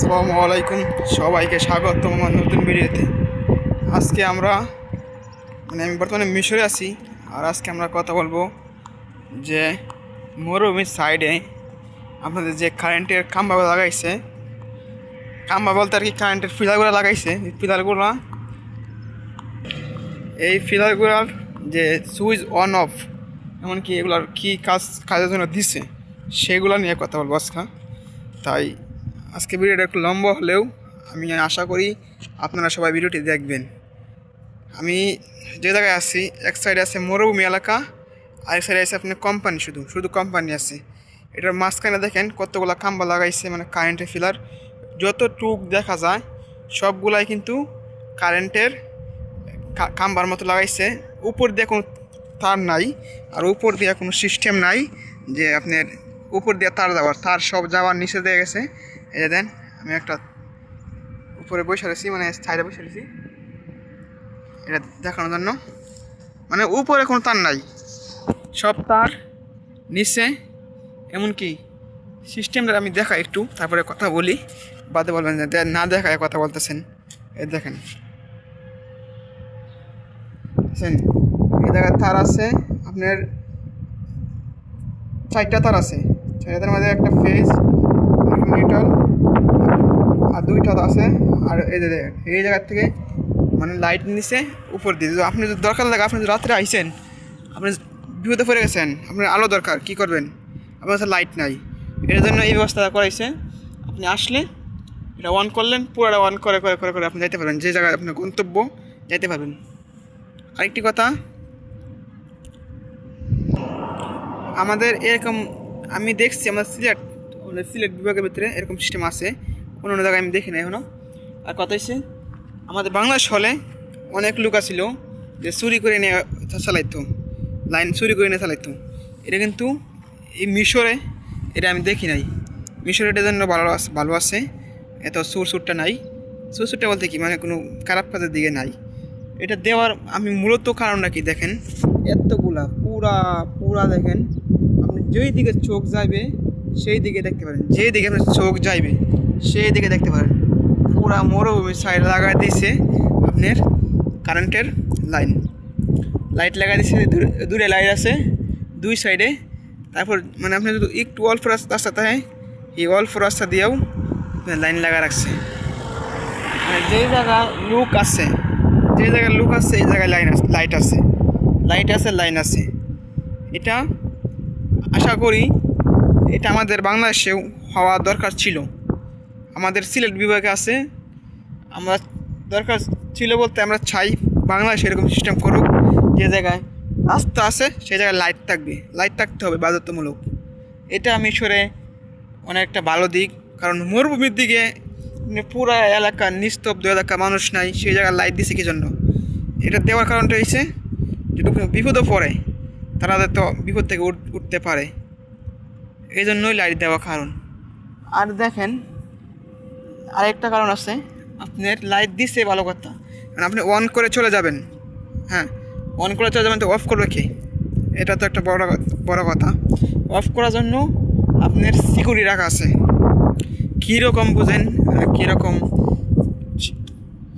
আসসালামু আলাইকুম, সবাইকে স্বাগত আমার নতুন ভিডিওতে। আজকে আমরা আমি বর্তমানে মিশরে আছি। আর আজকে আমরা কথা বলবো যে মরুভূমির সাইডে আপনাদের যে কারেন্টের খাম্বা লাগাইছে, খাম্বা বলতে আর কি কারেন্টের ফিলারগুলো লাগাইছে। এই ফিলারগুলোর যে সুইচ অন অফ, এমনকি এগুলোর কী কাজের জন্য দিছে সেগুলো নিয়ে কথা বলবো আজকে। তাই আজকে ভিডিওটা একটু লম্বা হলেও আমি আশা করি আপনারা সবাই ভিডিওটি দেখবেন। আমি যে জায়গায় আছি, এক সাইডে আছে মরুভূমি এলাকা, আরেক সাইডে আছে আপনার কোম্পানি, শুধু কোম্পানি আছে। এটার মাঝখানে দেখেন কতগুলো খাম্বা লাগাইছে, মানে কারেন্টের ফিলার যতটুক দেখা যায় সবগুলাই কিন্তু কারেন্টের খাম্বার মতো লাগাইছে। উপর দিয়ে কোনো তার নাই, আর উপর দিয়ে কোনো সিস্টেম নাই যে আপনার উপর দিয়ে তার যাওয়ার, তার সব যাওয়ার নিচে দিয়ে গেছে। এই যে দেন, আমি একটা উপরে বসে রয়েছি, মানে সাইডে বসে রয়েছি এটা দেখানোর জন্য। মানে উপরে কোনো তার নাই, সব তার নিচে। এমনকি সিস্টেমটা আমি দেখাই একটু, তারপরে কথা বলি, বাদে বলবেন যে না দেখায় কথা বলতেছেন। এই দেখেন, এই জায়গায় তার আছে আপনার 4টা তার আছে। 4টার মধ্যে একটা ফেজ, একটা নিউট্রাল, আর 2টা আছে। আর এই জায়গার থেকে মানে লাইট নিচে উপর দিয়ে, আপনি যদি দরকার লাগে, আপনি যদি রাত্রে আইসেন, আপনি বিপদে পড়ে গেছেন, আপনার আলো দরকার, কী করবেন? আপনার কাছে লাইট নাই, এর জন্য এই ব্যবস্থা করাইছে। আপনি আসলে এটা অন করলেন, পুরোটা অন করে করে করে করে আপনি যাইতে পারবেন যে জায়গায় আপনার গন্তব্য, যাইতে পারবেন। আরেকটি কথা, আমাদের এরকম আমি দেখছি, আমার সিলেট বিভাগের ভিতরে এরকম সিস্টেম আছে, অন্য জায়গায় আমি দেখি না এখনও। আর কথা হচ্ছে, আমাদের বাংলাদেশ হলে অনেক লোক আছিল যে চুরি করে নিয়ে চালাইতো, লাইন চুরি করে নিয়ে চালাইতো। এটা কিন্তু এই মিশরে এটা আমি দেখি নাই। মিশরে এটার জন্য ভালো আছে, এত সুরটা নাই। সুরটা বলতে কি, মানে কোনো খারাপ কাজের দিকে নাই। এটা দেওয়ার আমি মূলত কারণটা কি দেখেন, এতগুলা পুরা দেখেন, আপনি যেই দিকে চোখ যাইবে সেই দিকে দেখতে পারেন, যেই দিকে আপনার চোখ যাইবে সেই দিকে দেখতে পারেন। পুরা মরুভূমির সাইড লাগাই দিয়েছে আপনার কারেন্টের লাইট লাগাই দিয়েছে। দূরে লাইট আছে দুই সাইডে। তারপর মানে আপনি যদি একটু অল্প রাস্তা থাকে, এই অল্প রাস্তা দিয়েও লাইন লাগা রাখছে। মানে যেই জায়গায় লোক আছে, এই জায়গায় লাইন আছে। এটা আশা করি এটা আমাদের বাংলাদেশেও হওয়া দরকার ছিল। আমাদের সিলেট বিভাগে আছে, আমরা দরকার ছিল বলতে আমরা চাই বাংলাদেশে এরকম সিস্টেম করুক, যে জায়গায় রাস্তা আছে সেই জায়গায় লাইট থাকতে হবে বাধ্যতামূলক। এটা মিশরে অনেকটা ভালো দিক, কারণ মরুভূমির দিকে পুরা এলাকা নিস্তব্ধ এলাকা, মানুষ নাই, সেই জায়গায় লাইট দিছে কি জন্য? এটা দেওয়ার কারণটা হচ্ছে যদি বিপদও পড়ে তারা তো বিপদ থেকে উঠতে পারে, এই জন্যই লাইট দেওয়া কারণ। আর দেখেন আরেকটা কারণ আছে, আপনার লাইট দিছে ভালো কথা, মানে আপনি অন করে চলে যাবেন, হ্যাঁ অন করে চলে যাবেন, তো অফ করবে কে? এটা তো একটা বড় কথা। অফ করার জন্য আপনার সিকিউরিটি রাখা আছে। কীরকম বুঝেন, কীরকম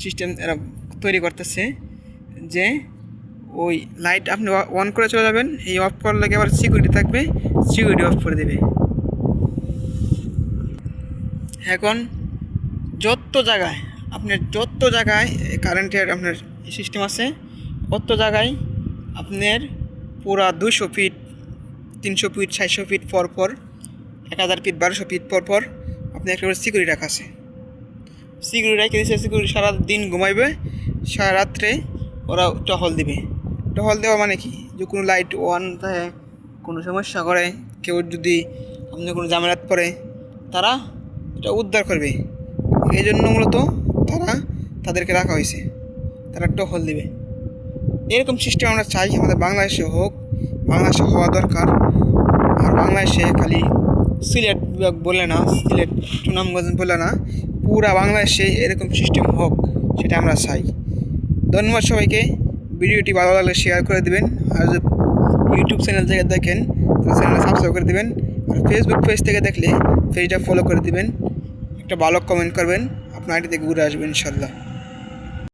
সিস্টেম এরা তৈরি করতেছে যে ওই লাইট আপনি অন করে চলে যাবেন, এই অফ করলে আবার সিকিউরিটি থাকবে, সিকিউরিটি অফ করে দেবে। এখন যত জায়গায় কারেন্টের আপনার সিস্টেম আছে, অত জায়গায় আপনার পুরা 200 ফিট 300 ফিট 400 ফিট পর 1000 ফিট 1200 ফিট পর আপনি একটা করে সিকিউরিটি রাখা আছে। সিকিউরিটি রেখে দিচ্ছে, সিকিউরিটি সারাদিন ঘুমাইবে, সারা রাত্রে ওরা টহল দেওয়া মানে কি, যে কোনো লাইট অন থাকে, কোনো সমস্যা করে, কেউ যদি আপনার কোনো ঝামেলাত পড়ে, তারা এটা উদ্ধার করবে। এই জন্য মূলত তাদেরকে রাখা হয়েছে, তারা টহল দেবে। এরকম সিস্টেম আমরা চাই আমাদের বাংলাদেশে হোক, বাংলাদেশে হওয়া দরকার। আর বাংলাদেশে খালি সিলেট বিভাগ বলে না, সিলেট সুনামগঞ্জ বলে না, পুরা বাংলাদেশে এরকম সিস্টেম হোক, সেটা আমরা চাই। ধন্যবাদ সবাইকে। ভিডিওটি ভালো লাগলে শেয়ার করে দেবেন, আর যদি ইউটিউব চ্যানেল থেকে দেখেন তাহলে চ্যানেলটা সাবস্ক্রাইব করে দেবেন, আর ফেসবুক পেজ থেকে দেখলে পেজটা ফলো করে দেবেন। একটা ভালো কমেন্ট করবেন, আপনার আইডি থেকে ঘুরে আসবেন ইনশাল্লাহ।